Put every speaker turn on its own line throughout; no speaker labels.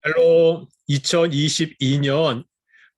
할로 2022년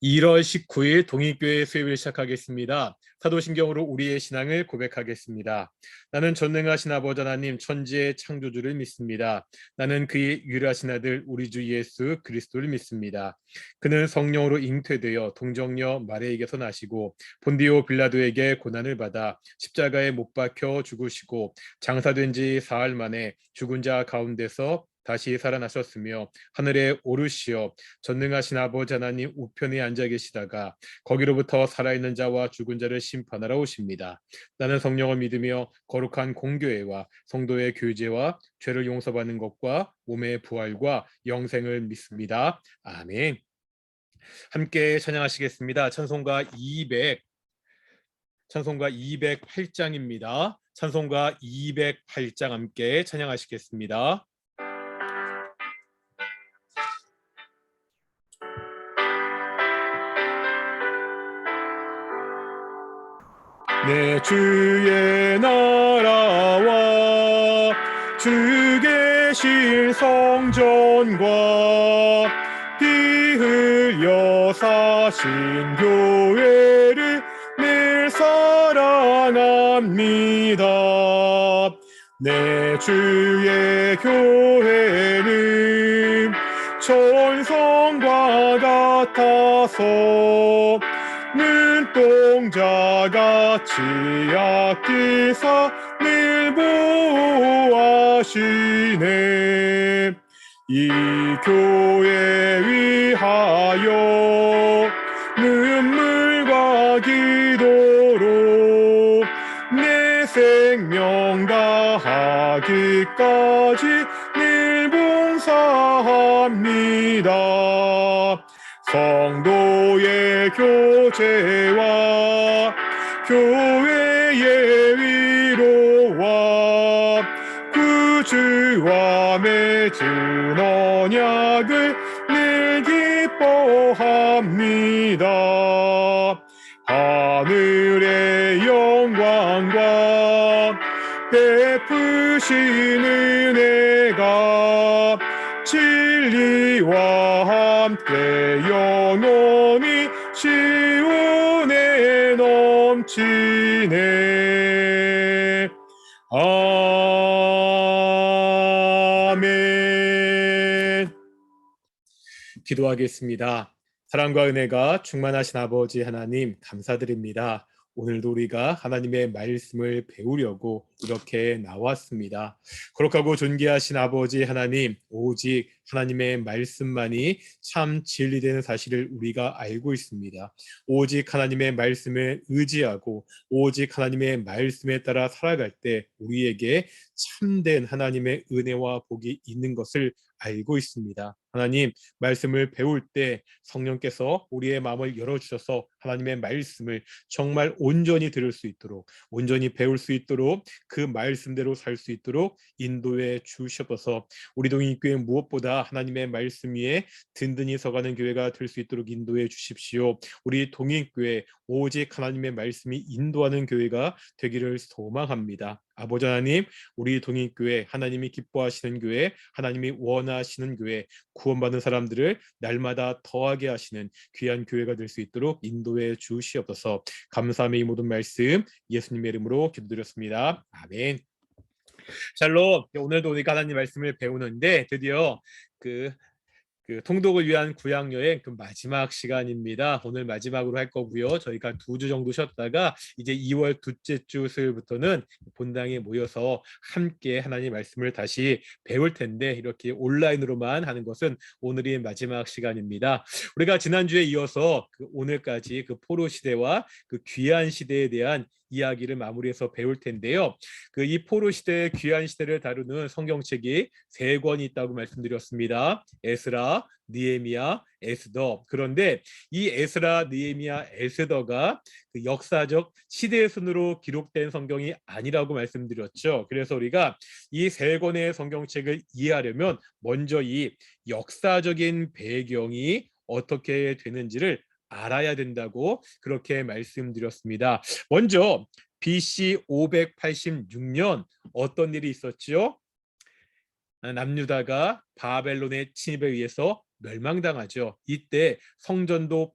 1월 19일 동익교회 수요일을 시작하겠습니다. 사도신경으로 우리의 신앙을 고백하겠습니다. 나는 전능하신 아버지 하나님 천지의 창조주를 믿습니다. 나는 그의 유일하신 아들 우리 주 예수 그리스도를 믿습니다. 그는 성령으로 잉태되어 동정녀 마리아에게서 나시고 본디오 빌라도에게 고난을 받아 십자가에 못 박혀 죽으시고 장사된 지 사흘 만에 죽은 자 가운데서 다시 살아나셨으며 하늘에 오르시어 전능하신 아버지 하나님 우편에 앉아 계시다가 거기로부터 살아있는 자와 죽은 자를 심판하러 오십니다. 나는 성령을 믿으며 거룩한 공교회와 성도의 교제와 죄를 용서받는 것과 몸의 부활과 영생을 믿습니다. 아멘. 함께 찬양하시겠습니다. 찬송가 208장입니다. 찬송가 208장 함께 찬양하시겠습니다. 내 주의 나라와 주 계신 성전과 피 흘려 사신 교회를 늘 사랑합니다. 내 주의 교회는 천성과 같아서 눈동자같이 아끼사 늘 보호하시네. 이 교회 위하여 눈물과 기도로 내 생명 다하기까지 늘 봉사합니다. 성도의 교제와 교회의 위로와 구주와 맺은 언약을 늘 기뻐합니다. 하늘의 영광과 베푸신 은혜가 진리와 함께 영원히 시온에 넘치네. 아멘. 기도하겠습니다. 사랑과 은혜가 충만하신 아버지 하나님 감사드립니다. 오늘도 우리가 하나님의 말씀을 배우려고 이렇게 나왔습니다. 거룩하고 존귀하신 아버지 하나님, 오직 하나님의 말씀만이 참 진리되는 사실을 우리가 알고 있습니다. 오직 하나님의 말씀에 의지하고 오직 하나님의 말씀에 따라 살아갈 때 우리에게 참된 하나님의 은혜와 복이 있는 것을 알고 있습니다. 하나님, 말씀을 배울 때 성령께서 우리의 마음을 열어주셔서 하나님의 말씀을 정말 온전히 들을 수 있도록, 온전히 배울 수 있도록, 그 말씀대로 살 수 있도록 인도해 주셔서 우리 동익교회 무엇보다 하나님의 말씀 위에 든든히 서가는 교회가 될 수 있도록 인도해 주십시오. 우리 동익교회 오직 하나님의 말씀이 인도하는 교회가 되기를 소망합니다. 아버지 하나님, 우리 동익교회 하나님이 기뻐하시는 교회, 하나님이 원하시는 교회, 구원받는 사람들을 날마다 더하게 하시는 귀한 교회가 될 수 있도록 인도해 주시옵소서. 감사함의 이 모든 말씀 예수님의 이름으로 기도드렸습니다. 아멘. 샬롬. 오늘도 우리가 하나님 말씀을 배우는데 드디어 그 통독을 위한 구약 여행 마지막 시간입니다. 오늘 마지막으로 할 거고요. 저희가 2주 정도 쉬었다가 이제 2월 둘째 주 수요일부터는 본당에 모여서 함께 하나님 말씀을 다시 배울 텐데 이렇게 온라인으로만 하는 것은 오늘이 마지막 시간입니다. 우리가 지난주에 이어서 오늘까지 포로 시대와 귀한 시대에 대한 이야기를 마무리해서 배울 텐데요. 이 포로 시대의 귀한 시대를 다루는 성경책이 3권이 있다고 말씀드렸습니다. 에스라, 느헤미야, 에스더. 그런데 이 에스라, 느헤미야, 에스더가 역사적 시대의 순으로 기록된 성경이 아니라고 말씀드렸죠. 그래서 우리가 이 3권의 성경책을 이해하려면 먼저 이 역사적인 배경이 어떻게 되는지를 알아야 된다고 그렇게 말씀드렸습니다. 먼저 BC 586년 어떤 일이 있었죠? 남유다가 바벨론의 침입에 의해서 멸망당하죠. 이때 성전도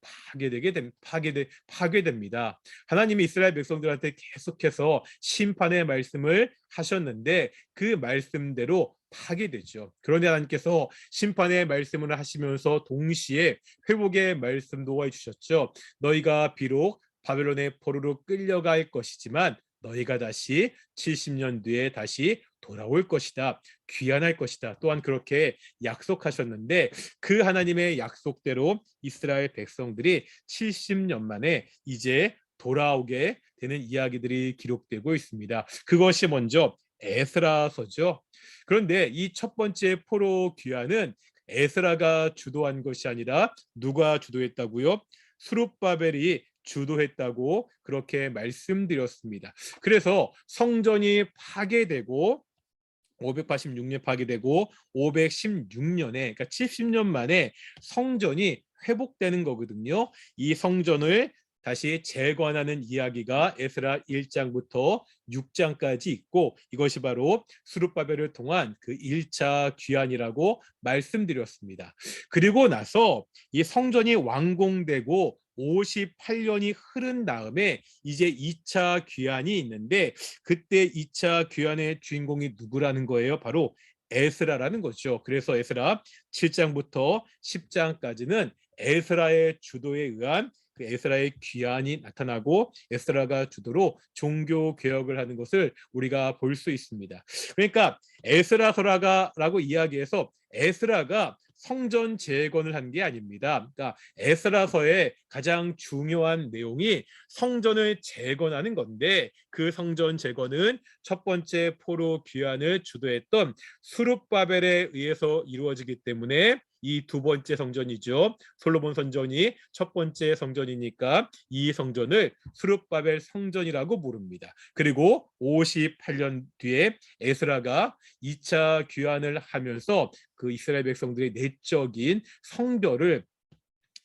파괴됩니다. 하나님이 이스라엘 백성들한테 계속해서 심판의 말씀을 하셨는데 그 말씀대로 파괴되죠. 그런데 하나님께서 심판의 말씀을 하시면서 동시에 회복의 말씀도 해주셨죠. 너희가 비록 바벨론의 포로로 끌려갈 것이지만 너희가 다시 70년 뒤에 다시 돌아올 것이다. 귀환할 것이다. 또한 그렇게 약속하셨는데 그 하나님의 약속대로 이스라엘 백성들이 70년 만에 이제 돌아오게 되는 이야기들이 기록되고 있습니다. 그것이 먼저 에스라서죠. 그런데 이 첫 번째 포로 귀환은 에스라가 주도한 것이 아니라 누가 주도했다고요? 스룹바벨이 주도했다고 그렇게 말씀드렸습니다. 그래서 성전이 파괴되고 586년 파괴되고 516년에 그러니까 70년 만에 성전이 회복되는 거거든요. 이 성전을 다시 재건하는 이야기가 에스라 1장부터 6장까지 있고 이것이 바로 스룹바벨을 통한 그 1차 귀환이라고 말씀드렸습니다. 그리고 나서 이 성전이 완공되고 58년이 흐른 다음에 이제 2차 귀환이 있는데 그때 2차 귀환의 주인공이 누구라는 거예요? 바로 에스라라는 거죠. 그래서 에스라 7장부터 10장까지는 에스라의 주도에 의한 그 에스라의 귀환이 나타나고 에스라가 주도로 종교 개혁을 하는 것을 우리가 볼 수 있습니다. 그러니까 에스라서라가라고 이야기해서 에스라가 성전 재건을 한 게 아닙니다. 그러니까 에스라서의 가장 중요한 내용이 성전을 재건하는 건데 그 성전 재건은 첫 번째 포로 귀환을 주도했던 스룹바벨에 의해서 이루어지기 때문에 이 두 번째 성전이죠. 솔로몬 성전이 첫 번째 성전이니까 이 성전을 스룹바벨 성전이라고 부릅니다. 그리고 58년 뒤에 에스라가 2차 귀환을 하면서 그 이스라엘 백성들의 내적인 성별을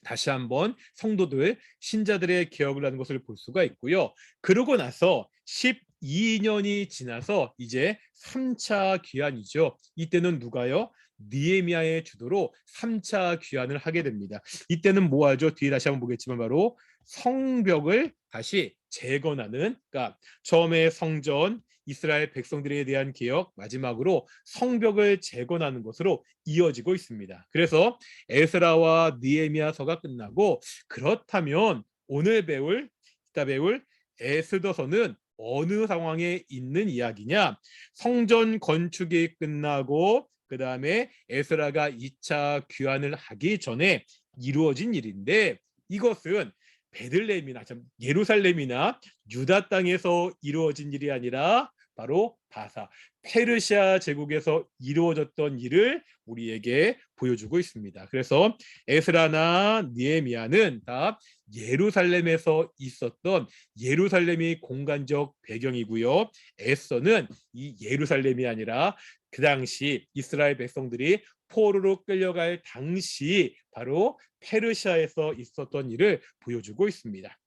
다시 한번 성도들, 신자들의 개혁을 하는 것을 볼 수가 있고요. 그러고 나서 12년이 지나서 이제 3차 귀환이죠. 이때는 누가요? 느헤미야의 주도로 3차 귀환을 하게 됩니다. 이때는 뭐 하죠? 뒤에 다시 한번 보겠지만 바로 성벽을 다시 재건하는, 그러니까 처음에 성전, 이스라엘 백성들에 대한 개혁, 마지막으로 성벽을 재건하는 것으로 이어지고 있습니다. 그래서 에스라와 느헤미야서가 끝나고 그렇다면 오늘 이따 배울 에스더서는 어느 상황에 있는 이야기냐? 성전 건축이 끝나고 그 다음에 에스라가 2차 귀환을 하기 전에 이루어진 일인데 이것은 베들레헴이나 예루살렘이나 유다 땅에서 이루어진 일이 아니라 바로 바사 페르시아 제국에서 이루어졌던 일을 우리에게 보여주고 있습니다. 그래서 에스라나 느헤미야는 다 예루살렘에서 있었던 예루살렘이 공간적 배경이고요. 에스더는 이 예루살렘이 아니라 그 당시 이스라엘 백성들이 포로로 끌려갈 당시 바로 페르시아에서 있었던 일을 보여주고 있습니다.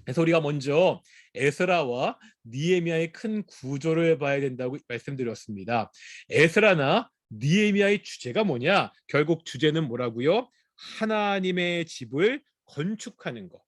그래서 우리가 먼저 에스라와 느헤미야의 큰 구조를 봐야 된다고 말씀드렸습니다. 에스라나 느헤미야의 주제가 뭐냐? 결국 주제는 뭐라고요? 하나님의 집을 건축하는 것.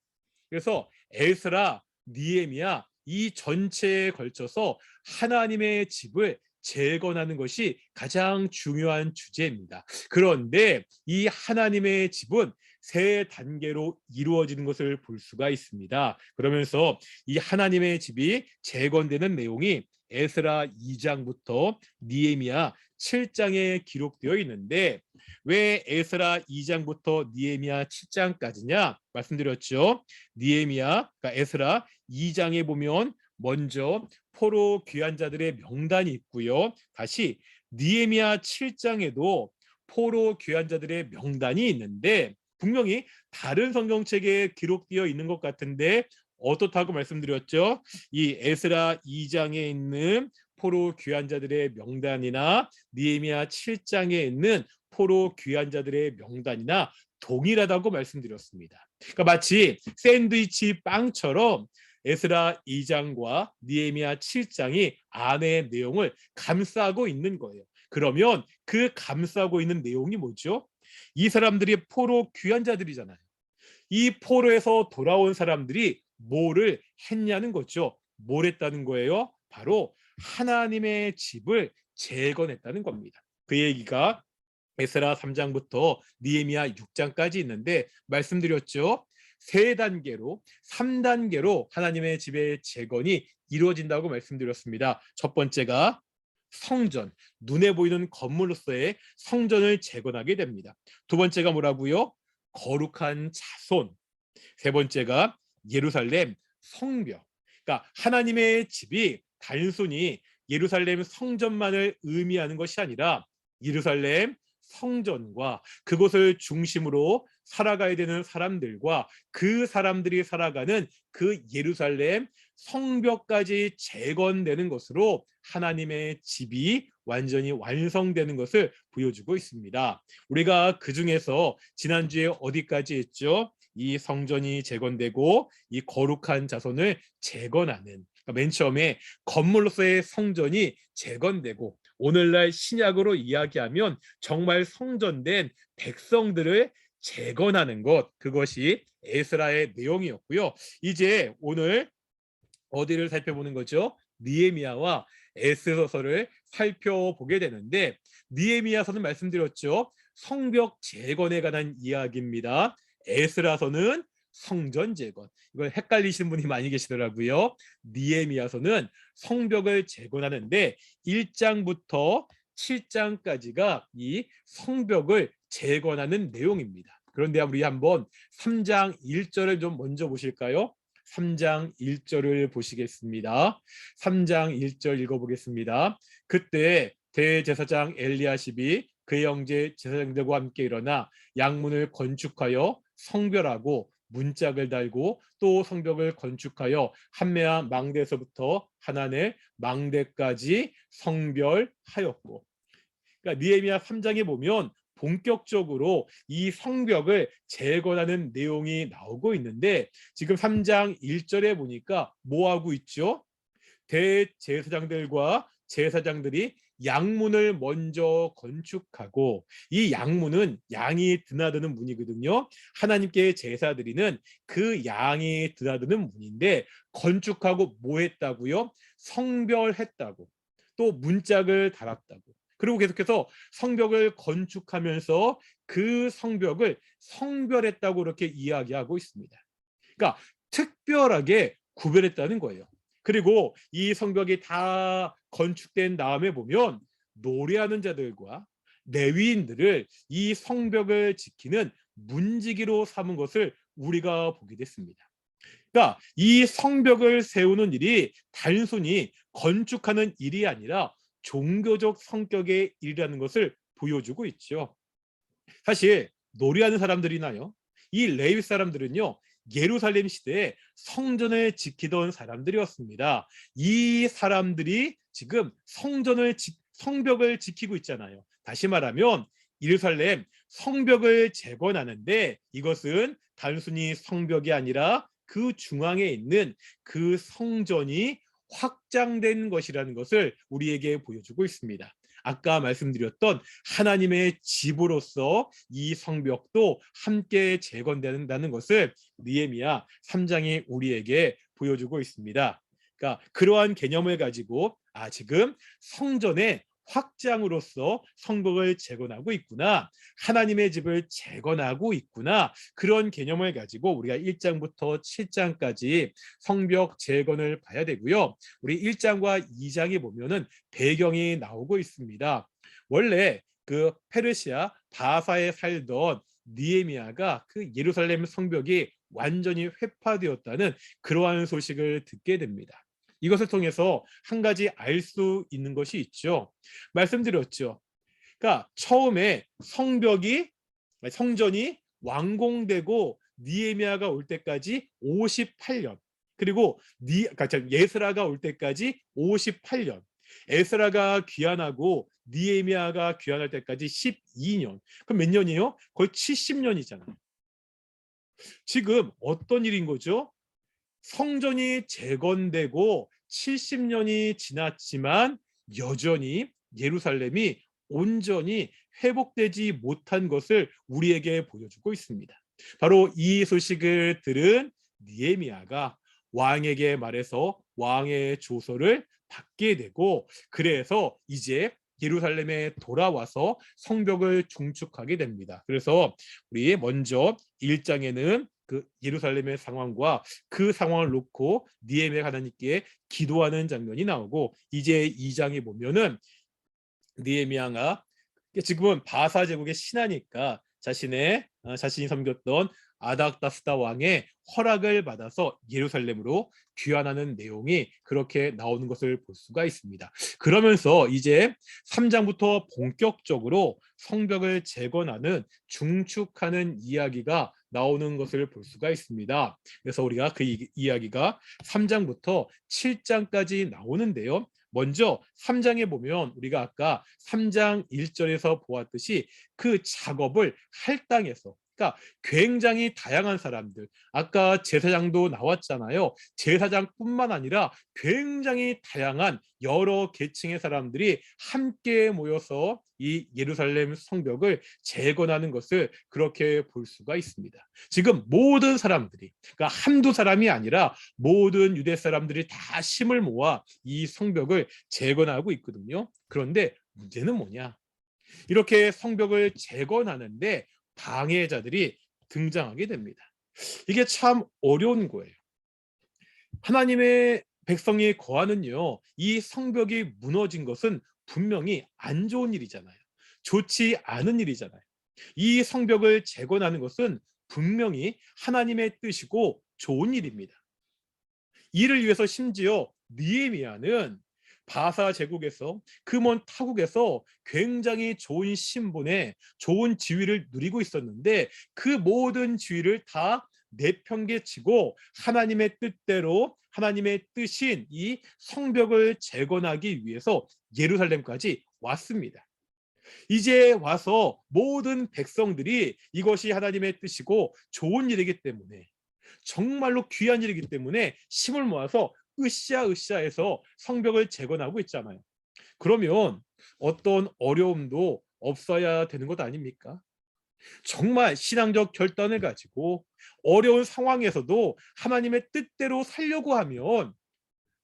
그래서 에스라, 느헤미야 이 전체에 걸쳐서 하나님의 집을 재건하는 것이 가장 중요한 주제입니다. 그런데 이 하나님의 집은 세 단계로 이루어지는 것을 볼 수가 있습니다. 그러면서 이 하나님의 집이 재건되는 내용이 에스라 2장부터 느헤미야 7장에 기록되어 있는데 왜 에스라 2장부터 느헤미야 7장까지냐 말씀드렸죠. 느헤미야, 그러니까 에스라 2장에 보면 먼저 포로 귀환자들의 명단이 있고요. 다시 느헤미야 7장에도 포로 귀환자들의 명단이 있는데 분명히 다른 성경책에 기록되어 있는 것 같은데 어떻다고 말씀드렸죠? 이 에스라 2장에 있는 포로 귀환자들의 명단이나 느헤미야 7장에 있는 포로 귀환자들의 명단이나 동일하다고 말씀드렸습니다. 그러니까 마치 샌드위치 빵처럼 에스라 2장과 느헤미야 7장이 안의 내용을 감싸고 있는 거예요. 그러면 그 감싸고 있는 내용이 뭐죠? 이 사람들이 포로 귀한 자들이잖아요. 이 포로에서 돌아온 사람들이 뭐를 했냐는 거죠. 뭘 했다는 거예요? 바로 하나님의 집을 재건했다는 겁니다. 그 얘기가 에스라 3장부터 느헤미야 6장까지 있는데 말씀드렸죠. 세 단계로 3단계로 하나님의 집의 재건이 이루어진다고 말씀드렸습니다. 첫 번째가 성전, 눈에 보이는 건물로서의 성전을 재건하게 됩니다. 두 번째가 뭐라고요? 거룩한 자손. 세 번째가 예루살렘 성벽. 그러니까 하나님의 집이 단순히 예루살렘 성전만을 의미하는 것이 아니라 예루살렘 성전과 그곳을 중심으로 살아가야 되는 사람들과 그 사람들이 살아가는 그 예루살렘 성벽까지 재건되는 것으로 하나님의 집이 완전히 완성되는 것을 보여주고 있습니다. 우리가 그 중에서 지난주에 어디까지 했죠? 이 성전이 재건되고 이 거룩한 자손을 재건하는, 그러니까 맨 처음에 건물로서의 성전이 재건되고 오늘날 신약으로 이야기하면 정말 성전된 백성들을 재건하는 것, 그것이 에스라의 내용이었고요. 이제 오늘 어디를 살펴보는 거죠? 느헤미야와 에스더서를 살펴보게 되는데, 느헤미야서는 말씀드렸죠. 성벽 재건에 관한 이야기입니다. 에스라서는 성전 재건. 이걸 헷갈리시는 분이 많이 계시더라고요. 느헤미야서는 성벽을 재건하는데 1장부터 7장까지가 이 성벽을 재건하는 내용입니다. 그런데 우리 한번 3장 1절을 좀 먼저 보실까요? 3장 1절을 보시겠습니다. 3장 1절 읽어보겠습니다. 그때 대제사장 엘리야십이 그의 형제 제사장들과 함께 일어나 양문을 건축하여 성별하고 문짝을 달고 또 성벽을 건축하여 한메아 망대에서부터 하나네 망대까지 성별하였고, 그러니까 느헤미야 3장에 보면 본격적으로 이 성벽을 재건하는 내용이 나오고 있는데, 지금 3장 1절에 보니까 뭐 하고 있죠? 대제사장들과 제사장들이 양문을 먼저 건축하고, 이 양문은 양이 드나드는 문이거든요. 하나님께 제사 드리는 그 양이 드나드는 문인데, 건축하고 뭐 했다고요? 성별했다고, 또 문짝을 달았다고. 그리고 계속해서 성벽을 건축하면서 그 성벽을 성별했다고 이렇게 이야기하고 있습니다. 그러니까 특별하게 구별했다는 거예요. 그리고 이 성벽이 다 건축된 다음에 보면 노래하는 자들과 레위인들을 이 성벽을 지키는 문지기로 삼은 것을 우리가 보게 됐습니다. 그러니까 이 성벽을 세우는 일이 단순히 건축하는 일이 아니라 종교적 성격의 일이라는 것을 보여주고 있죠. 사실 노래하는 사람들이나요, 이 레위 사람들은요, 예루살렘 시대에 성전을 지키던 사람들이었습니다. 이 사람들이 지금 성벽을 지키고 있잖아요. 다시 말하면 예루살렘 성벽을 재건하는데, 이것은 단순히 성벽이 아니라 그 중앙에 있는 그 성전이 확장된 것이라는 것을 우리에게 보여주고 있습니다. 아까 말씀드렸던 하나님의 집으로서 이 성벽도 함께 재건된다는 것을 느헤미야 3장이 우리에게 보여주고 있습니다. 그러니까 그러한 개념을 가지고 지금 성전의 확장으로서 성벽을 재건하고 있구나, 하나님의 집을 재건하고 있구나, 그런 개념을 가지고 우리가 1장부터 7장까지 성벽 재건을 봐야 되고요. 우리 1장과 2장에 보면은 배경이 나오고 있습니다. 원래 그 페르시아 바사에 살던 느헤미야가 그 예루살렘 성벽이 완전히 회파되었다는 그러한 소식을 듣게 됩니다. 이것을 통해서 한 가지 알 수 있는 것이 있죠. 말씀드렸죠. 그러니까 처음에 성전이 완공되고 느헤미야가 올 때까지 58년, 그리고 그러니까 예스라가 올 때까지 58년, 에스라가 귀환하고 느헤미야가 귀환할 때까지 12년. 그럼 몇 년이에요? 거의 70년이잖아요. 지금 어떤 일인 거죠? 성전이 재건되고 70년이 지났지만 여전히 예루살렘이 온전히 회복되지 못한 것을 우리에게 보여주고 있습니다. 바로 이 소식을 들은 느헤미야가 왕에게 말해서 왕의 조서를 받게 되고, 그래서 이제 예루살렘에 돌아와서 성벽을 중축하게 됩니다. 그래서 우리 먼저 1장에는 그 예루살렘의 상황과 그 상황을 놓고 느헤미야가 하나님께 기도하는 장면이 나오고, 이제 2장에 보면은 느헤미야가 지금은 바사 제국의 신하니까 자신이 섬겼던 아닥다스다 왕의 허락을 받아서 예루살렘으로 귀환하는 내용이 그렇게 나오는 것을 볼 수가 있습니다. 그러면서 이제 3장부터 본격적으로 성벽을 재건하는 중축하는 이야기가 나오는 것을 볼 수가 있습니다. 그래서 우리가 그 이야기가 3장부터 7장까지 나오는데요. 먼저 3장에 보면 우리가 아까 3장 1절에서 보았듯이 그 작업을 할당해서, 그러니까 굉장히 다양한 사람들, 아까 제사장도 나왔잖아요. 제사장뿐만 아니라 굉장히 다양한 여러 계층의 사람들이 함께 모여서 이 예루살렘 성벽을 재건하는 것을 그렇게 볼 수가 있습니다. 지금 모든 사람들이, 그러니까 한두 사람이 아니라 모든 유대 사람들이 다 힘을 모아 이 성벽을 재건하고 있거든요. 그런데 문제는 뭐냐? 이렇게 성벽을 재건하는데 방해자들이 등장하게 됩니다. 이게 참 어려운 거예요. 하나님의 백성이 거하는요, 이 성벽이 무너진 것은 분명히 안 좋은 일이잖아요. 좋지 않은 일이잖아요. 이 성벽을 재건하는 것은 분명히 하나님의 뜻이고 좋은 일입니다. 이를 위해서 심지어 느헤미야는 바사 제국에서 그 먼 타국에서 굉장히 좋은 신분에 좋은 지위를 누리고 있었는데, 그 모든 지위를 다 내팽개치고 하나님의 뜻대로, 하나님의 뜻인 이 성벽을 재건하기 위해서 예루살렘까지 왔습니다. 이제 와서 모든 백성들이 이것이 하나님의 뜻이고 좋은 일이기 때문에, 정말로 귀한 일이기 때문에 힘을 모아서 으쌰으쌰해서 성벽을 재건하고 있잖아요. 그러면 어떤 어려움도 없어야 되는 것 아닙니까? 정말 신앙적 결단을 가지고 어려운 상황에서도 하나님의 뜻대로 살려고 하면,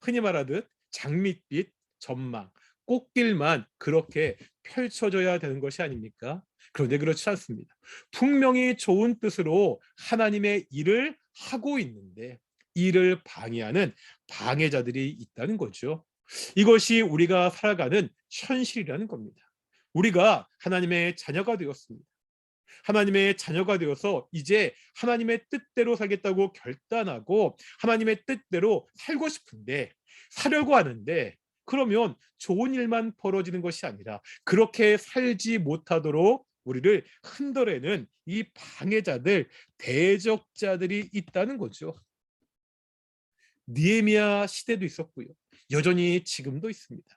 흔히 말하듯 장밋빛 전망, 꽃길만 그렇게 펼쳐져야 되는 것이 아닙니까? 그런데 그렇지 않습니다. 분명히 좋은 뜻으로 하나님의 일을 하고 있는데 이를 방해하는 방해자들이 있다는 거죠. 이것이 우리가 살아가는 현실이라는 겁니다. 우리가 하나님의 자녀가 되었습니다. 하나님의 자녀가 되어서 이제 하나님의 뜻대로 살겠다고 결단하고 하나님의 뜻대로 살고 싶은데, 살려고 하는데, 그러면 좋은 일만 벌어지는 것이 아니라 그렇게 살지 못하도록 우리를 흔들어내는 이 방해자들, 대적자들이 있다는 거죠. 느헤미야 시대도 있었고요, 여전히 지금도 있습니다.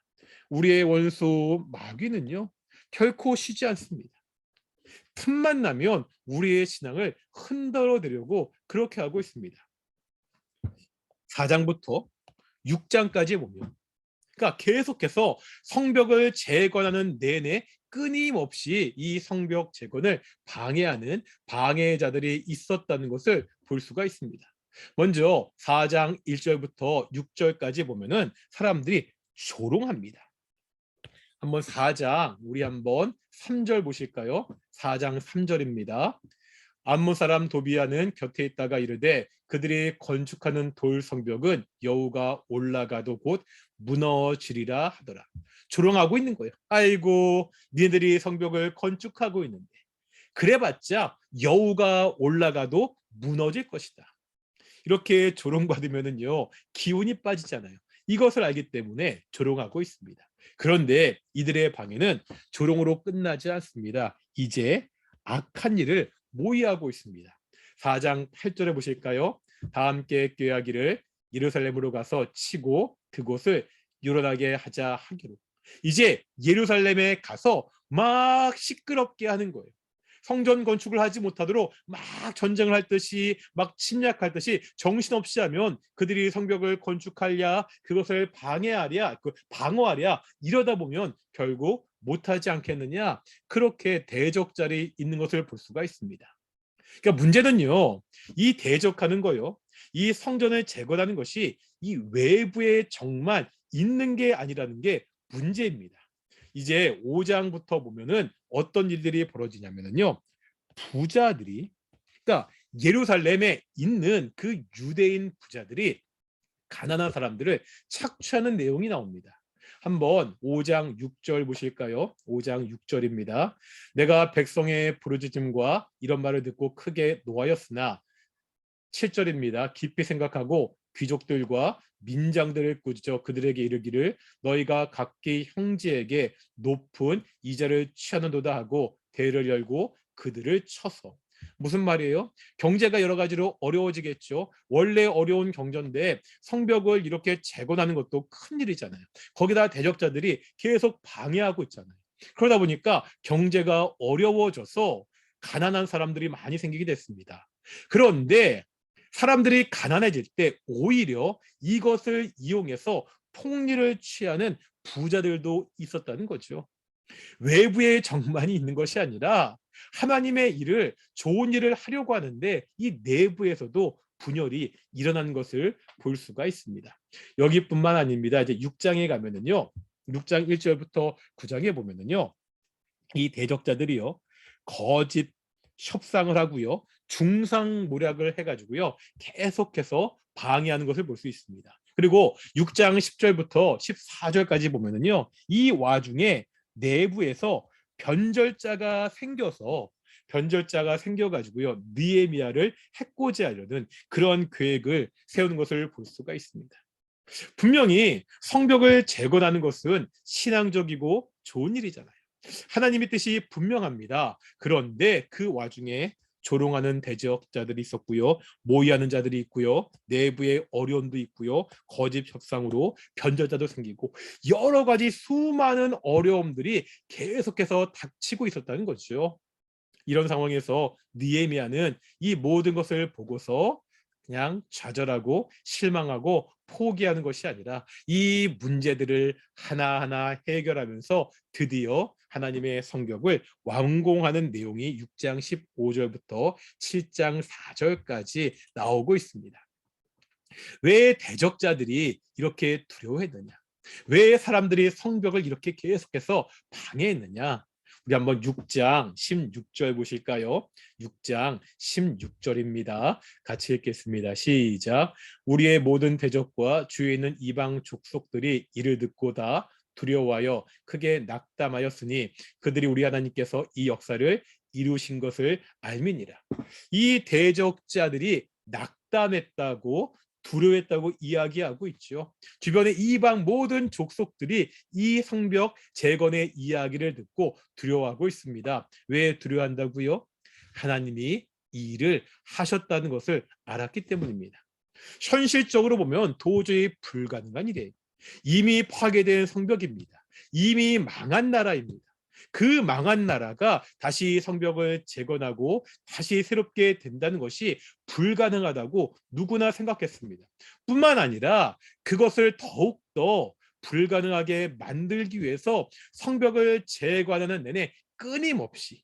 우리의 원수 마귀는요, 결코 쉬지 않습니다. 틈만 나면 우리의 신앙을 흔들어내려고 그렇게 하고 있습니다. 4장부터 6장까지 보면, 그러니까 계속해서 성벽을 재건하는 내내 끊임없이 이 성벽 재건을 방해하는 방해자들이 있었다는 것을 볼 수가 있습니다. 먼저 4장 1절부터 6절까지 보면은 사람들이 조롱합니다. 한번 4장 우리 한번 3절 보실까요? 4장 3절입니다. 암몬 사람 도비아는 곁에 있다가 이르되 그들이 건축하는 돌 성벽은 여호가 올라가도 곧 무너지리라 하더라. 조롱하고 있는 거예요. 아이고, 니네들이 성벽을 건축하고 있는데 그래봤자 여호가 올라가도 무너질 것이다. 이렇게 조롱받으면은요, 기운이 빠지잖아요. 이것을 알기 때문에 조롱하고 있습니다. 그런데 이들의 방해는 조롱으로 끝나지 않습니다. 이제 악한 일을 모의하고 있습니다. 4장 8절에 보실까요? 다 함께 꾀하기를 예루살렘으로 가서 치고 그곳을 요란하게 하자 하기로. 이제 예루살렘에 가서 막 시끄럽게 하는 거예요. 성전 건축을 하지 못하도록 막 전쟁을 할 듯이, 막 침략할 듯이 정신없이 하면 그들이 성벽을 건축하랴, 그것을 방해하랴, 방어하랴, 이러다 보면 결국 못하지 않겠느냐, 그렇게 대적자리 있는 것을 볼 수가 있습니다. 그러니까 문제는요, 이 대적하는 거요, 이 성전을 재건하는 것이 이 외부의 정만 있는 게 아니라는 게 문제입니다. 이제 5장부터 보면은 어떤 일들이 벌어지냐면요, 부자들이, 그러니까 예루살렘에 있는 그 유대인 부자들이 가난한 사람들을 착취하는 내용이 나옵니다. 한번 5장 6절 보실까요? 5장 6절입니다. 내가 백성의 부르짖음과 이런 말을 듣고 크게 노하였으나, 7절입니다. 깊이 생각하고 귀족들과 민장들을 꾸짖어 그들에게 이르기를 너희가 각기 형제에게 높은 이자를 취하는도다 하고 대를 열고 그들을 쳐서. 무슨 말이에요? 경제가 여러 가지로 어려워지겠죠. 원래 어려운 경제인데 성벽을 이렇게 재건하는 것도 큰일이잖아요. 거기다 대적자들이 계속 방해하고 있잖아요. 그러다 보니까 경제가 어려워져서 가난한 사람들이 많이 생기게 됐습니다. 그런데 사람들이 가난해질 때 오히려 이것을 이용해서 폭리를 취하는 부자들도 있었다는 거죠. 외부의 정만이 있는 것이 아니라 하나님의 일을, 좋은 일을 하려고 하는데 이 내부에서도 분열이 일어나는 것을 볼 수가 있습니다. 여기뿐만 아닙니다. 이제 6장에 가면은요, 6장 1절부터 9장에 보면은요, 이 대적자들이요, 거짓 협상을 하고요, 중상모략을 해가지고요, 계속해서 방해하는 것을 볼 수 있습니다. 그리고 6장 10절부터 14절까지 보면은요, 이 와중에 내부에서 변절자가 생겨가지고요, 느헤미야를 해코지하려는 그런 계획을 세우는 것을 볼 수가 있습니다. 분명히 성벽을 재건하는 것은 신앙적이고 좋은 일이잖아요. 하나님의 뜻이 분명합니다. 그런데 그 와중에 조롱하는 대적자들이 있었고요, 모의하는 자들이 있고요, 내부의 어려움도 있고요, 거짓 협상으로 변절자도 생기고 여러 가지 수많은 어려움들이 계속해서 닥치고 있었다는 거죠. 이런 상황에서 느헤미야는 이 모든 것을 보고서 그냥 좌절하고 실망하고 포기하는 것이 아니라 이 문제들을 하나하나 해결하면서 드디어 하나님의 성벽을 완공하는 내용이 6장 15절부터 7장 4절까지 나오고 있습니다. 왜 대적자들이 이렇게 두려워했느냐? 왜 사람들이 성벽을 이렇게 계속해서 방해했느냐? 우리 한번 6장 16절 보실까요? 6장 16절입니다. 같이 읽겠습니다. 시작. 우리의 모든 대적과 주위에 있는 이방 족속들이 이를 듣고 다 두려워하여 크게 낙담하였으니 그들이 우리 하나님께서 이 역사를 이루신 것을 알미니라. 이 대적자들이 낙담했다고, 두려워했다고 이야기하고 있죠. 주변의 이방 모든 족속들이 이 성벽 재건의 이야기를 듣고 두려워하고 있습니다. 왜 두려워한다고요? 하나님이 이 일을 하셨다는 것을 알았기 때문입니다. 현실적으로 보면 도저히 불가능한 일이에요. 이미 파괴된 성벽입니다. 이미 망한 나라입니다. 그 망한 나라가 다시 성벽을 재건하고 다시 새롭게 된다는 것이 불가능하다고 누구나 생각했습니다. 뿐만 아니라 그것을 더욱더 불가능하게 만들기 위해서 성벽을 재건하는 내내 끊임없이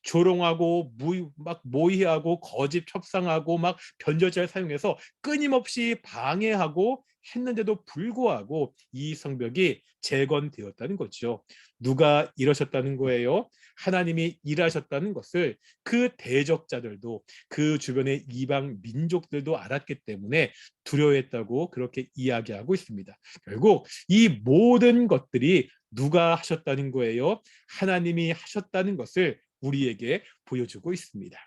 조롱하고 막 모의하고 거짓 협상하고 막 변절자를 사용해서 끊임없이 방해하고 했는데도 불구하고 이 성벽이 재건되었다는 거죠. 누가 이러셨다는 거예요? 하나님이 일하셨다는 것을 그 대적자들도, 그 주변의 이방 민족들도 알았기 때문에 두려워했다고 그렇게 이야기하고 있습니다. 결국 이 모든 것들이 누가 하셨다는 거예요? 하나님이 하셨다는 것을 우리에게 보여주고 있습니다.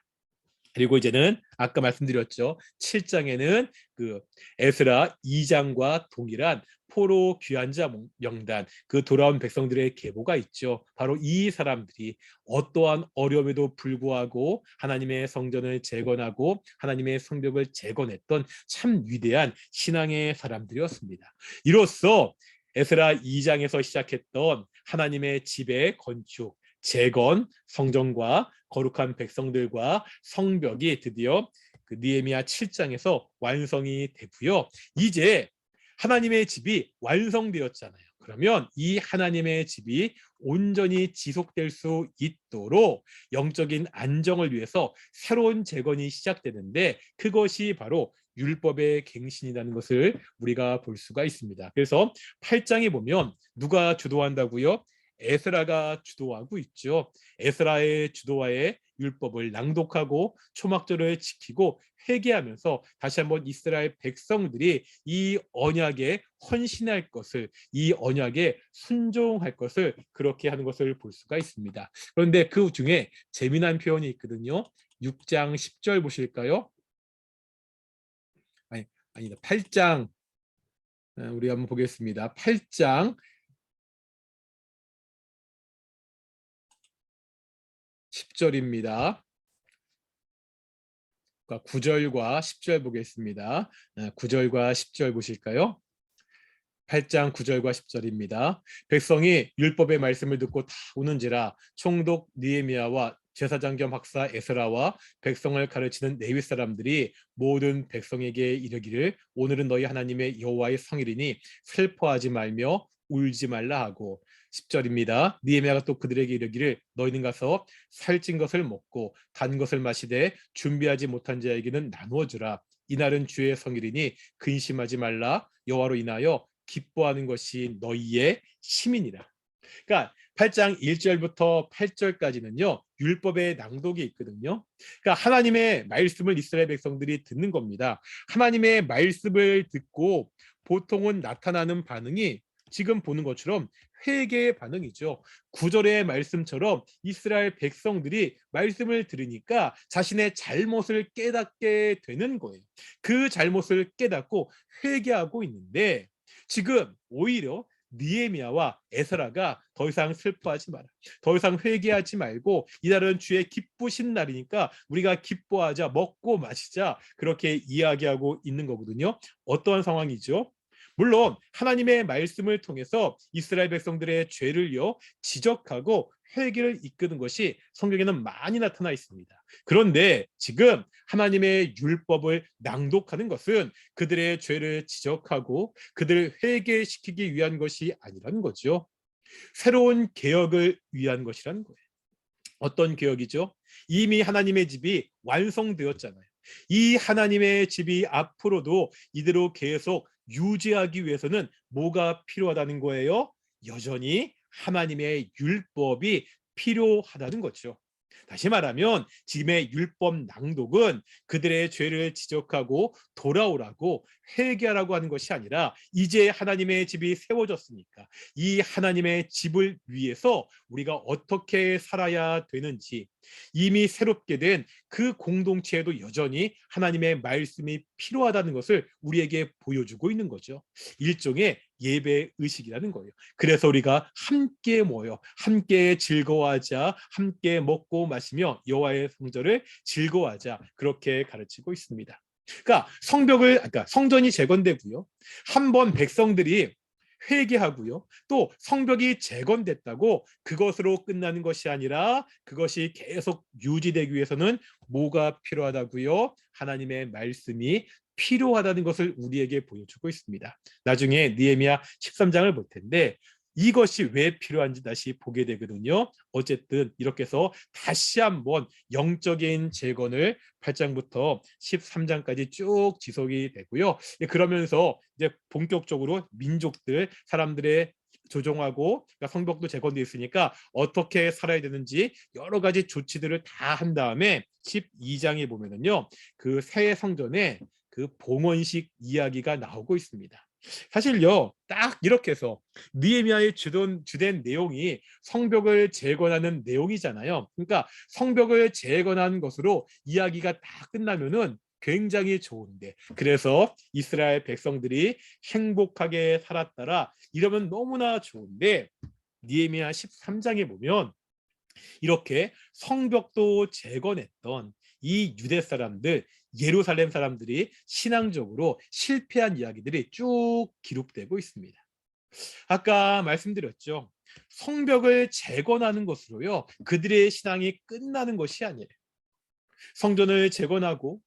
그리고 이제는 아까 말씀드렸죠. 7장에는 그 에스라 2장과 동일한 포로 귀환자 명단, 그 돌아온 백성들의 계보가 있죠. 바로 이 사람들이 어떠한 어려움에도 불구하고 하나님의 성전을 재건하고 하나님의 성벽을 재건했던 참 위대한 신앙의 사람들이었습니다. 이로써 에스라 2장에서 시작했던 하나님의 집의 건축, 재건, 성전과 거룩한 백성들과 성벽이 드디어 그 느헤미야 7장에서 완성이 되고요. 이제 하나님의 집이 완성되었잖아요. 그러면 이 하나님의 집이 온전히 지속될 수 있도록 영적인 안정을 위해서 새로운 재건이 시작되는데, 그것이 바로 율법의 갱신이라는 것을 우리가 볼 수가 있습니다. 그래서 8장에 보면 누가 주도한다고요? 에스라가 주도하고 있죠. 에스라의 주도하에 율법을 낭독하고 초막절을 지키고 회개하면서 다시 한번 이스라엘 백성들이 이 언약에 헌신할 것을, 이 언약에 순종할 것을 그렇게 하는 것을 볼 수가 있습니다. 그런데 그 중에 재미난 표현이 있거든요. 6장 10절 보실까요? 아니다. 8장 우리 한번 보겠습니다. 8장 10절입니다. 9절과 10절 보겠습니다. 9절과 10절 보실까요? 8장 9절과 10절입니다. 백성이 율법의 말씀을 듣고 다 우는지라 총독 느헤미야와 제사장 겸 박사 에스라와 백성을 가르치는 레위 사람들이 모든 백성에게 이르기를 오늘은 너희 하나님의 여호와의 성일이니 슬퍼하지 말며 울지 말라 하고, 10절입니다. 느헤미야가 또 그들에게 이르기를 너희는 가서 살찐 것을 먹고 단 것을 마시되 준비하지 못한 자에게는 나누어 주라. 이날은 주의 성일이니 근심하지 말라. 여호와로 인하여 기뻐하는 것이 너희의 시민이라. 그러니까 8장 1절부터 8절까지는요 율법의 낭독이 있거든요. 그러니까 하나님의 말씀을 이스라엘 백성들이 듣는 겁니다. 하나님의 말씀을 듣고 보통은 나타나는 반응이 지금 보는 것처럼 회개의 반응이죠. 9절의 말씀처럼 이스라엘 백성들이 말씀을 들으니까 자신의 잘못을 깨닫게 되는 거예요. 그 잘못을 깨닫고 회개하고 있는데, 지금 오히려 느헤미야와 에스라가 더 이상 슬퍼하지 마라, 더 이상 회개하지 말고 이날은 주의 기쁘신 날이니까 우리가 기뻐하자, 먹고 마시자, 그렇게 이야기하고 있는 거거든요. 어떠한 상황이죠? 물론 하나님의 말씀을 통해서 이스라엘 백성들의 죄를요 지적하고 회개를 이끄는 것이 성경에는 많이 나타나 있습니다. 그런데 지금 하나님의 율법을 낭독하는 것은 그들의 죄를 지적하고 그들을 회개시키기 위한 것이 아니라는 거죠. 새로운 개혁을 위한 것이라는 거예요. 어떤 개혁이죠? 이미 하나님의 집이 완성되었잖아요. 이 하나님의 집이 앞으로도 이대로 계속 유지하기 위해서는 뭐가 필요하다는 거예요? 여전히 하나님의 율법이 필요하다는 거죠. 다시 말하면 지금의 율법 낭독은 그들의 죄를 지적하고 돌아오라고 회개하라고 하는 것이 아니라, 이제 하나님의 집이 세워졌으니까 이 하나님의 집을 위해서 우리가 어떻게 살아야 되는지, 이미 새롭게 된 그 공동체에도 여전히 하나님의 말씀이 필요하다는 것을 우리에게 보여주고 있는 거죠. 일종의 예배 의식이라는 거예요. 그래서 우리가 함께 모여 함께 즐거워하자, 함께 먹고 마시며 여호와의 성전을 즐거워하자, 그렇게 가르치고 있습니다. 그러니까 성전이 재건되고요, 한번 백성들이 회개하고요, 또 성벽이 재건됐다고 그것으로 끝나는 것이 아니라 그것이 계속 유지되기 위해서는 뭐가 필요하다고요? 하나님의 말씀이 필요하다는 것을 우리에게 보여주고 있습니다. 나중에 느헤미야 13장을 볼 텐데 이것이 왜 필요한지 다시 보게 되거든요. 어쨌든 이렇게 해서 다시 한번 영적인 재건을 8장부터 13장까지 쭉 지속이 되고요. 그러면서 이제 본격적으로 민족들, 사람들의 조정하고, 그러니까 성벽도 재건되어 있으니까 어떻게 살아야 되는지 여러 가지 조치들을 다 한 다음에 12장에 보면은요 그 새 성전에 그 봉헌식 이야기가 나오고 있습니다. 사실요 딱 이렇게 해서 느헤미야의 주된 내용이 성벽을 재건하는 내용이잖아요. 그러니까 성벽을 재건한 것으로 이야기가 다 끝나면은 굉장히 좋은데, 그래서 이스라엘 백성들이 행복하게 살았더라 이러면 너무나 좋은데, 느헤미야 13장에 보면 이렇게 성벽도 재건했던 이 유대 사람들, 예루살렘 사람들이 신앙적으로 실패한 이야기들이 쭉 기록되고 있습니다. 아까 말씀드렸죠. 성벽을 재건하는 것으로요 그들의 신앙이 끝나는 것이 아니에요. 성전을 재건하고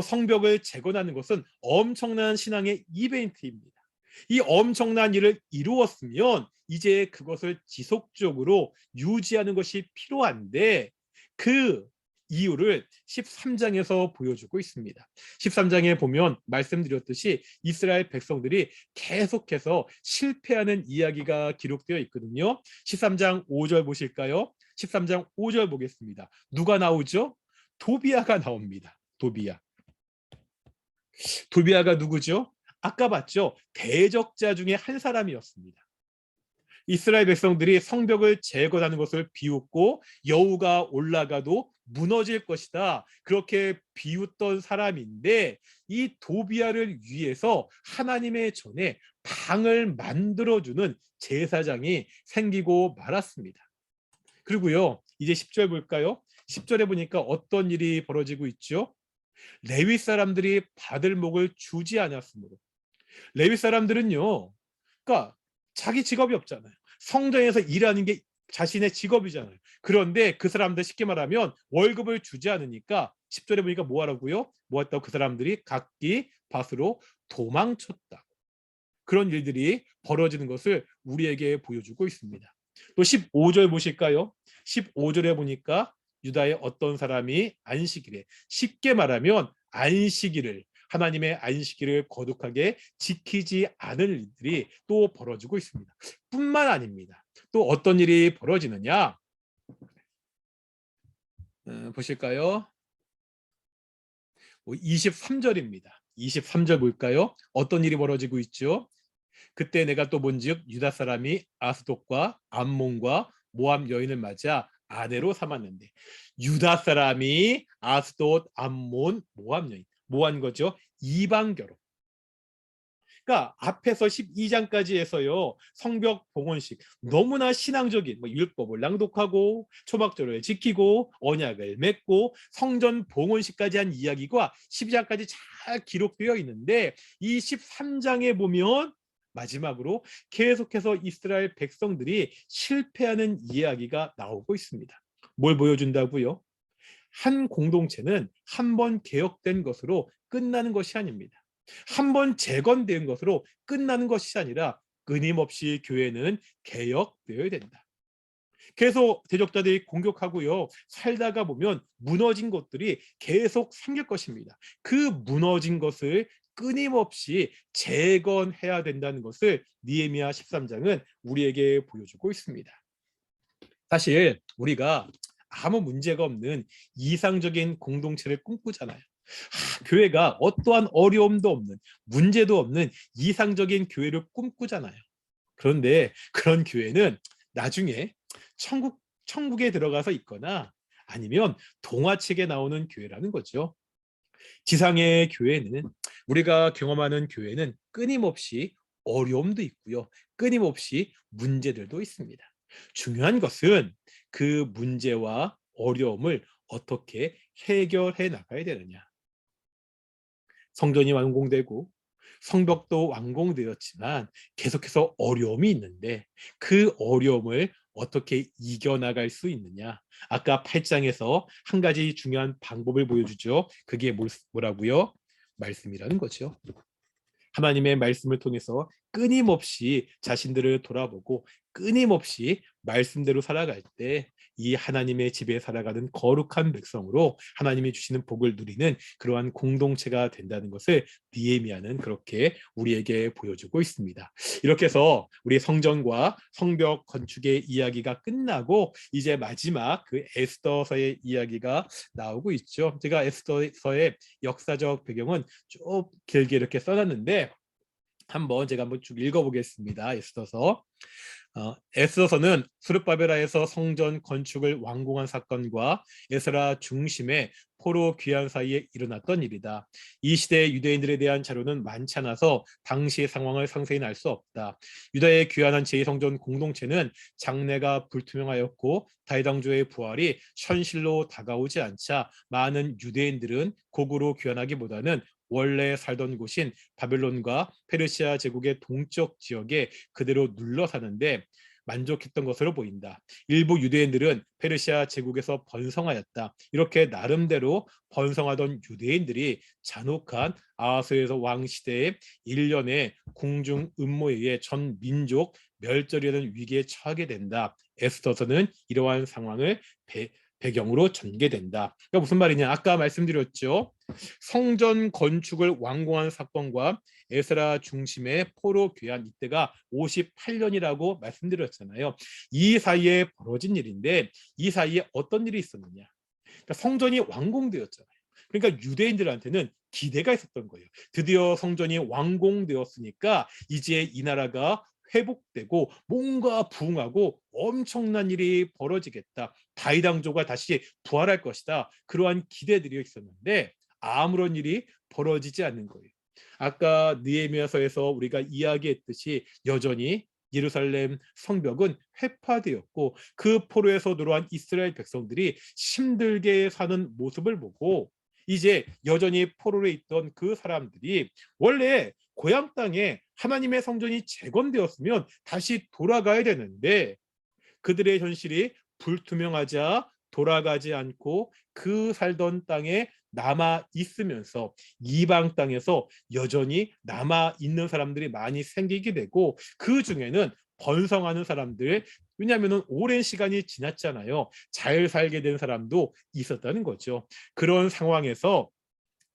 성벽을 재건하는 것은 엄청난 신앙의 이벤트입니다. 이 엄청난 일을 이루었으면 이제 그것을 지속적으로 유지하는 것이 필요한데 그 이유를 13장에서 보여주고 있습니다. 13장에 보면 말씀드렸듯이 이스라엘 백성들이 계속해서 실패하는 이야기가 기록되어 있거든요. 13장 5절 보실까요? 13장 5절 보겠습니다. 누가 나오죠? 도비아가 나옵니다. 도비아. 도비아가 누구죠? 아까 봤죠? 대적자 중에 한 사람이었습니다. 이스라엘 백성들이 성벽을 재건하는 것을 비웃고 여우가 올라가도 무너질 것이다. 그렇게 비웃던 사람인데 이 도비아를 위해서 하나님의 전에 방을 만들어주는 제사장이 생기고 말았습니다. 그리고요, 이제 10절 볼까요? 10절에 보니까 어떤 일이 벌어지고 있죠? 레위 사람들이 받을 목을 주지 않았으므로. 레위 사람들은요, 그러니까 자기 직업이 없잖아요. 성전에서 일하는 게 자신의 직업이잖아요. 그런데 그 사람들 쉽게 말하면 월급을 주지 않으니까 10절에 보니까 뭐 하라고요? 뭐 했다고? 그 사람들이 각기 밭으로 도망쳤다. 그런 일들이 벌어지는 것을 우리에게 보여주고 있습니다. 또 15절 보실까요? 15절에 보니까 유다의 어떤 사람이 안식일에, 쉽게 말하면 안식일을, 하나님의 안식일을 거룩하게 지키지 않을 일들이 또 벌어지고 있습니다. 뿐만 아닙니다. 또 어떤 일이 벌어지느냐? 보실까요? 23절입니다. 23절 볼까요? 어떤 일이 벌어지고 있죠? 그때 내가 또 본즉 유다 사람이 아스돗과 암몬과 모압 여인을 맞아 아내로 삼았는데, 유다 사람이 아스돗, 암몬, 모압 여인, 뭐 한 거죠? 이방 결혼. 그러니까 앞에서 12장까지 해서요, 성벽 봉헌식, 너무나 신앙적인 율법을 낭독하고 초막절을 지키고 언약을 맺고 성전 봉헌식까지 한 이야기가 12장까지 잘 기록되어 있는데 이 13장에 보면 마지막으로 계속해서 이스라엘 백성들이 실패하는 이야기가 나오고 있습니다. 뭘 보여준다고요? 한 공동체는 한 번 개혁된 것으로 끝나는 것이 아닙니다. 한 번 재건된 것으로 끝나는 것이 아니라 끊임없이 교회는 개혁되어야 된다. 계속 대적자들이 공격하고요, 살다가 보면 무너진 것들이 계속 생길 것입니다. 그 무너진 것을 끊임없이 재건해야 된다는 것을 느헤미야 13장은 우리에게 보여주고 있습니다. 사실 우리가 아무 문제가 없는 이상적인 공동체를 꿈꾸잖아요. 교회가 어떠한 어려움도 없는, 문제도 없는 이상적인 교회를 꿈꾸잖아요. 그런데 그런 교회는 나중에 천국에 들어가서 있거나 아니면 동화책에 나오는 교회라는 거죠. 지상의 교회는, 우리가 경험하는 교회는 끊임없이 어려움도 있고요, 끊임없이 문제들도 있습니다. 중요한 것은 그 문제와 어려움을 어떻게 해결해 나가야 되느냐. 성전이 완공되고 성벽도 완공되었지만 계속해서 어려움이 있는데 그 어려움을 어떻게 이겨나갈 수 있느냐. 아까 8장에서 한 가지 중요한 방법을 보여주죠. 그게 뭐라고요? 말씀이라는 거죠. 하나님의 말씀을 통해서 끊임없이 자신들을 돌아보고 끊임없이 말씀대로 살아갈 때 이 하나님의 집에 살아가는 거룩한 백성으로 하나님이 주시는 복을 누리는 그러한 공동체가 된다는 것을 느헤미야는 그렇게 우리에게 보여주고 있습니다. 이렇게 해서 우리 성전과 성벽 건축의 이야기가 끝나고 이제 마지막 그 에스더서의 이야기가 나오고 있죠. 제가 에스더서의 역사적 배경은 좀 길게 이렇게 써놨는데 제가 한번 쭉 읽어보겠습니다. 에스더서는 스룹바벨하에서 성전 건축을 완공한 사건과 에스라 중심의 포로 귀환 사이에 일어났던 일이다. 이 시대 유대인들에 대한 자료는 많지 않아서 당시의 상황을 상세히 알 수 없다. 유다에 귀환한 제2성전 공동체는 장래가 불투명하였고 다윗 왕조의 부활이 현실로 다가오지 않자 많은 유대인들은 곡으로 귀환하기보다는 원래 살던 곳인 바벨론과 페르시아 제국의 동쪽 지역에 그대로 눌러 사는데 만족했던 것으로 보인다. 일부 유대인들은 페르시아 제국에서 번성하였다. 이렇게 나름대로 번성하던 유대인들이 잔혹한 아하수에서 왕 시대에 일련의 궁중 음모에 의해 전 민족 멸절이라는 위기에 처하게 된다. 에스더서는 이러한 상황을 배경으로 전개된다. 그러니까 무슨 말이냐? 아까 말씀드렸죠. 성전 건축을 완공한 사건과 에스라 중심의 포로 귀환, 이때가 58년이라고 말씀드렸잖아요. 이 사이에 벌어진 일인데 이 사이에 어떤 일이 있었느냐? 그러니까 성전이 완공되었잖아요. 그러니까 유대인들한테는 기대가 있었던 거예요. 드디어 성전이 완공되었으니까 이제 이 나라가 회복되고 뭔가 부흥하고 엄청난 일이 벌어지겠다. 다윗 왕조가 다시 부활할 것이다. 그러한 기대들이 있었는데 아무런 일이 벌어지지 않는 거예요. 아까 느헤미야서에서 우리가 이야기했듯이 여전히 예루살렘 성벽은 회파되었고 그 포로에서 들어온 이스라엘 백성들이 힘들게 사는 모습을 보고 이제 여전히 포로에 있던 그 사람들이 원래 고향 땅에 하나님의 성전이 재건되었으면 다시 돌아가야 되는데 그들의 현실이 불투명하자 돌아가지 않고 그 살던 땅에 남아 있으면서 이방 땅에서 여전히 남아 있는 사람들이 많이 생기게 되고 그 중에는 번성하는 사람들, 왜냐하면 오랜 시간이 지났잖아요. 잘 살게 된 사람도 있었다는 거죠. 그런 상황에서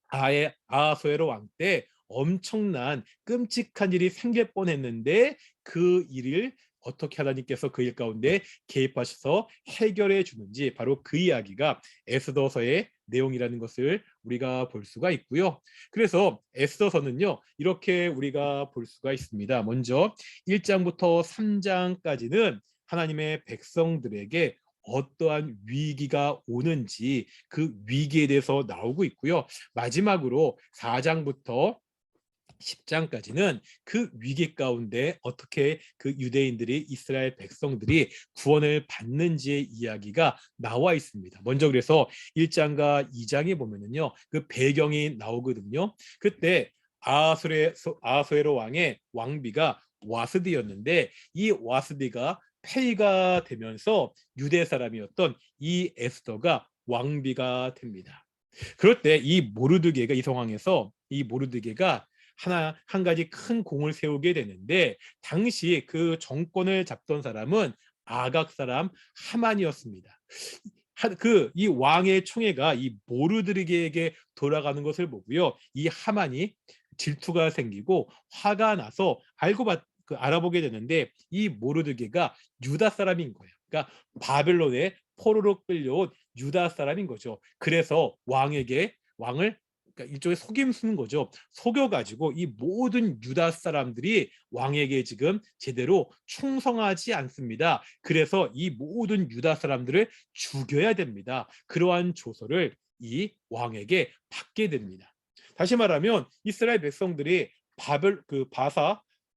아예 아하수에로 왕 때 엄청난 끔찍한 일이 생길 뻔했는데 그 일을 어떻게 하나님께서 그 일 가운데 개입하셔서 해결해 주는지 바로 그 이야기가 에스더서의 내용이라는 것을 우리가 볼 수가 있고요. 그래서 에스더서는요, 이렇게 우리가 볼 수가 있습니다. 먼저 1장부터 3장까지는 하나님의 백성들에게 어떠한 위기가 오는지 그 위기에 대해서 나오고 있고요. 마지막으로 4장부터 10장까지는 그 위기 가운데 어떻게 그 유대인들이 이스라엘 백성들이 구원을 받는지의 이야기가 나와 있습니다. 먼저 그래서 1장과 2장에 보면은요. 그 배경이 나오거든요. 그때 아하수에로 왕의 왕비가 와스디였는데 이 와스디가 폐위가 되면서 유대 사람이었던 이 에스더가 왕비가 됩니다. 그럴 때 이 모르드게가 이 상황에서 이 모르드게가 한 가지 큰 공을 세우게 되는데 당시 그 정권을 잡던 사람은 아각 사람 하만이었습니다. 그 이 왕의 총애가 이 모르드게에게 돌아가는 것을 보고요. 이 하만이 질투가 생기고 화가 나서 알아보게 되는데 이 모르드게가 유다 사람인 거예요. 그러니까 바벨론에 포로로 끌려온 유다 사람인 거죠. 그래서 왕을 그러니까 일종의 속임 쓰는 거죠. 속여가지고 이 모든 유다 사람들이 왕에게 지금 제대로 충성하지 않습니다. 그래서 이 모든 유다 사람들을 죽여야 됩니다. 그러한 조서를 이 왕에게 받게 됩니다. 다시 말하면 이스라엘 백성들이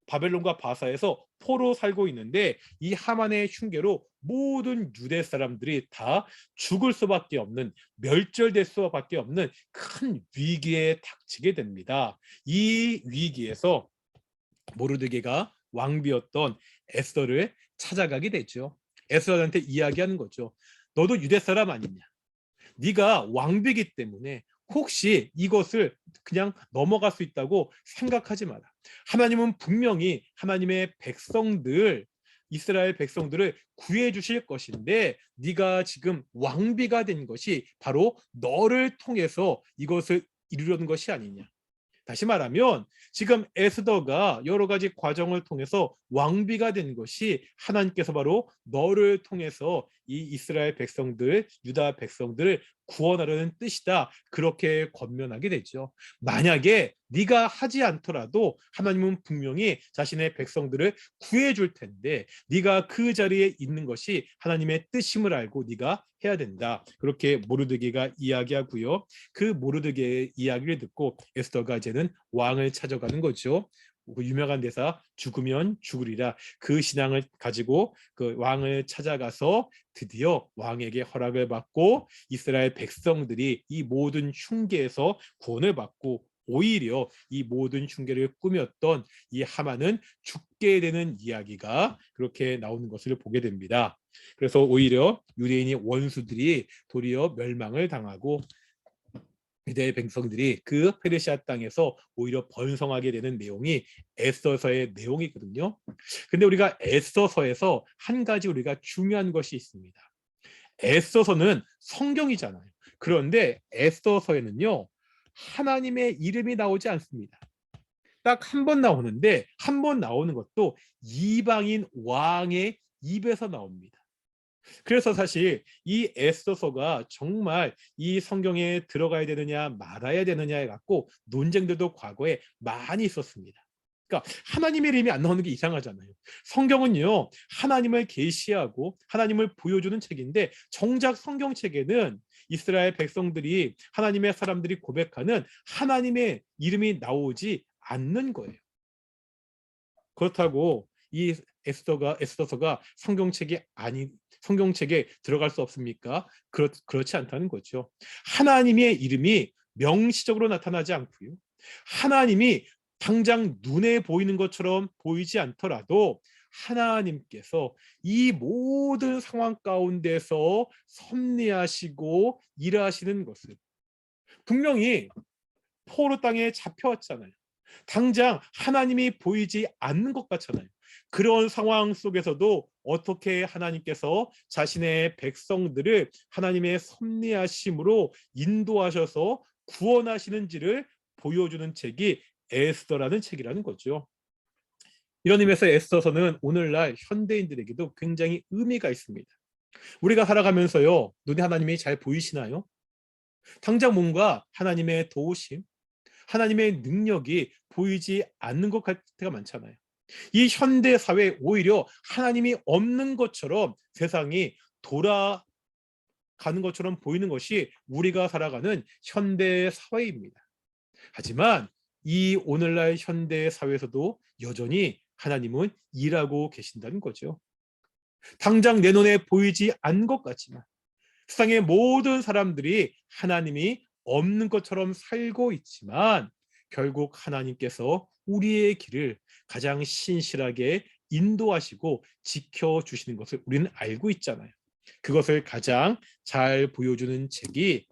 바벨론과 바사에서 포로 살고 있는데 이 하만의 흉계로 모든 유대 사람들이 다 죽을 수밖에 없는, 멸절될 수밖에 없는 큰 위기에 닥치게 됩니다. 이 위기에서 모르드게가 왕비였던 에스더를 찾아가게 되죠. 에스더한테 이야기하는 거죠. 너도 유대 사람 아니냐? 네가 왕비기 때문에 혹시 이것을 그냥 넘어갈 수 있다고 생각하지 마라. 하나님은 분명히 하나님의 백성들, 이스라엘 백성들을 구해 주실 것인데 네가 지금 왕비가 된 것이 바로 너를 통해서 이것을 이루려는 것이 아니냐. 다시 말하면 지금 에스더가 여러 가지 과정을 통해서 왕비가 된 것이 하나님께서 바로 너를 통해서 이 이스라엘 백성들, 유다 백성들을 구원하려는 뜻이다. 그렇게 권면하게 되죠. 만약에 네가 하지 않더라도 하나님은 분명히 자신의 백성들을 구해줄 텐데 네가 그 자리에 있는 것이 하나님의 뜻임을 알고 네가 해야 된다. 그렇게 모르드게가 이야기하고요. 그 모르드게의 이야기를 듣고 에스더가 이제는 왕을 찾아가는 거죠. 그 유명한 대사 죽으면 죽으리라 그 신앙을 가지고 그 왕을 찾아가서 드디어 왕에게 허락을 받고 이스라엘 백성들이 이 모든 흉계에서 구원을 받고 오히려 이 모든 흉계를 꾸몄던 이 하만은 죽게 되는 이야기가 그렇게 나오는 것을 보게 됩니다. 그래서 오히려 유대인의 원수들이 도리어 멸망을 당하고 유대 백성들이 그 페르시아 땅에서 오히려 번성하게 되는 내용이 에스더서의 내용이거든요. 근데 우리가 에스더서에서 한 가지 우리가 중요한 것이 있습니다. 에스더서는 성경이잖아요. 그런데 에스더서에는요, 하나님의 이름이 나오지 않습니다. 딱 한 번 나오는데, 한 번 나오는 것도 이방인 왕의 입에서 나옵니다. 그래서 사실 이 에스더서가 정말 이 성경에 들어가야 되느냐 말아야 되느냐에 갖고 논쟁들도 과거에 많이 있었습니다. 그러니까 하나님의 이름이 안 나오는 게 이상하잖아요. 성경은요, 하나님을 계시하고 하나님을 보여주는 책인데, 정작 성경책에는 이스라엘 백성들이, 하나님의 사람들이 고백하는 하나님의 이름이 나오지 않는 거예요. 그렇다고 이 에스더서가 성경책에 들어갈 수 없습니까? 그렇지 않다는 거죠. 하나님의 이름이 명시적으로 나타나지 않고요, 하나님이 당장 눈에 보이는 것처럼 보이지 않더라도 하나님께서 이 모든 상황 가운데서 섭리하시고 일하시는 것을, 분명히 포로 땅에 잡혀왔잖아요. 당장 하나님이 보이지 않는 것 같잖아요. 그런 상황 속에서도 어떻게 하나님께서 자신의 백성들을 하나님의 섭리하심으로 인도하셔서 구원하시는지를 보여주는 책이 에스더라는 책이라는 거죠. 이런 의미에서 에스더서는 오늘날 현대인들에게도 굉장히 의미가 있습니다. 우리가 살아가면서요, 눈에 하나님이 잘 보이시나요? 당장 뭔가 하나님의 도우심, 하나님의 능력이 보이지 않는 것 같을 때가 많잖아요. 이 현대 사회에 오히려 하나님이 없는 것처럼 세상이 돌아가는 것처럼 보이는 것이 우리가 살아가는 현대 사회입니다. 하지만 이 오늘날 현대 사회에서도 여전히 하나님은 일하고 계신다는 거죠. 당장 내 눈에 보이지 않는 것 같지만 세상의 모든 사람들이 하나님이 없는 것처럼 살고 있지만 결국 하나님께서 우리의 길을 가장 신실하게 인도하시고 지켜주시는 것을 우리는 알고 있잖아요. 그것을 가장 잘 보여주는 책이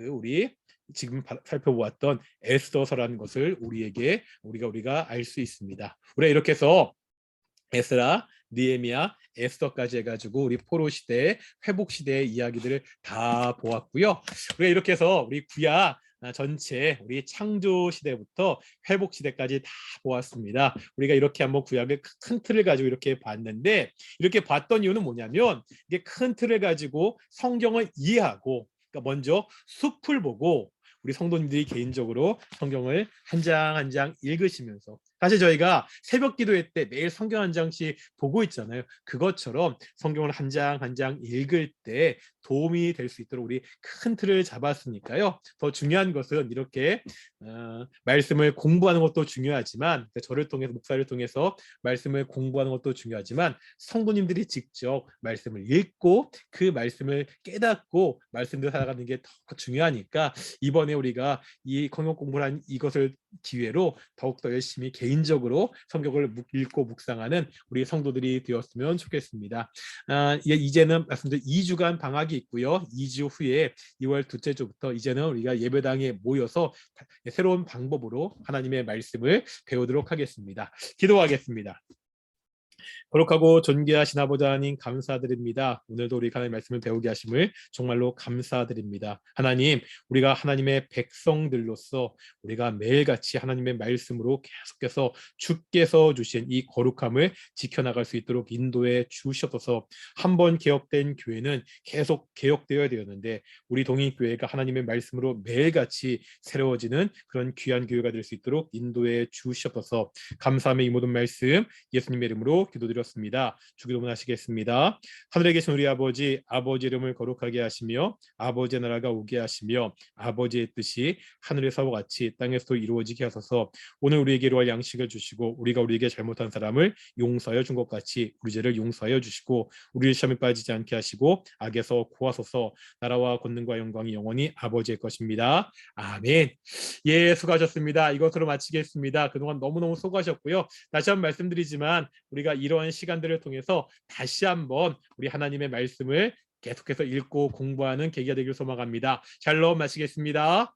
우리 지금 살펴보았던 에스더서라는 것을 우리가 알 수 있습니다. 우리가 이렇게 해서 에스라, 느헤미야, 에스더까지 해가지고 우리 포로 시대, 회복 시대의 이야기들을 다 보았고요. 우리가 이렇게 해서 우리 구약 전체, 우리 창조 시대부터 회복 시대까지 다 보았습니다. 우리가 이렇게 한번 구약의 큰 틀을 가지고 이렇게 봤는데, 이렇게 봤던 이유는 뭐냐면, 이게 큰 틀을 가지고 성경을 이해하고, 그러니까 먼저 숲을 보고 우리 성도님들이 개인적으로 성경을 한 장 한 장 읽으시면서, 사실 저희가 새벽 기도회 때 매일 성경 한 장씩 보고 있잖아요. 그것처럼 성경을 한 장 한 장 읽을 때 도움이 될 수 있도록 우리 큰 틀을 잡았으니까요. 더 중요한 것은 이렇게 말씀을 공부하는 것도 중요하지만, 저를 통해서, 목사를 통해서 말씀을 공부하는 것도 중요하지만, 성도님들이 직접 말씀을 읽고 그 말씀을 깨닫고 말씀대로 살아가는 게 더 중요하니까, 이번에 우리가 이 성경 공부를 한 이것을 기회로 더욱더 열심히 개인적으로 성경을 읽고 묵상하는 우리 성도들이 되었으면 좋겠습니다. 이제는 말씀드린 2주간 방학이 있고요. 2주 후에 2월 둘째 주부터 이제는 우리가 예배당에 모여서 새로운 방법으로 하나님의 말씀을 배우도록 하겠습니다. 기도하겠습니다. 거룩하고 존귀하신 아버지 하나님, 감사드립니다. 오늘도 우리 하나님의 말씀을 배우게 하심을 정말로 감사드립니다. 하나님, 우리가 하나님의 백성들로서 우리가 매일같이 하나님의 말씀으로 계속해서 주께서 주신 이 거룩함을 지켜나갈 수 있도록 인도해 주셔서, 한번 개혁된 교회는 계속 개혁되어야 되었는데, 우리 동인교회가 하나님의 말씀으로 매일같이 새로워지는 그런 귀한 교회가 될 수 있도록 인도해 주셔서 감사함의 이 모든 말씀 예수님의 이름으로 기도드렸습니다. 주기도문 하시겠습니다. 하늘에 계신 우리 아버지, 아버지 이름을 거룩하게 하시며 아버지의 나라가 오게 하시며 아버지의 뜻이 하늘에서와 같이 땅에서도 이루어지게 하소서. 오늘 우리에게 일용할 양식을 주시고 우리가 우리에게 잘못한 사람을 용서하여 준 것 같이 우리 죄를 용서하여 주시고 우리를 시험에 빠지지 않게 하시고 악에서 구하소서. 나라와 권능과 영광이 영원히 아버지의 것입니다. 아멘. 예, 수고하셨습니다. 이것으로 마치겠습니다. 그동안 너무너무 수고하셨고요. 다시 한번 말씀드리지만 우리가 이러한 시간들을 통해서 다시 한번 우리 하나님의 말씀을 계속해서 읽고 공부하는 계기가 되길 소망합니다. 샬롬 마치겠습니다.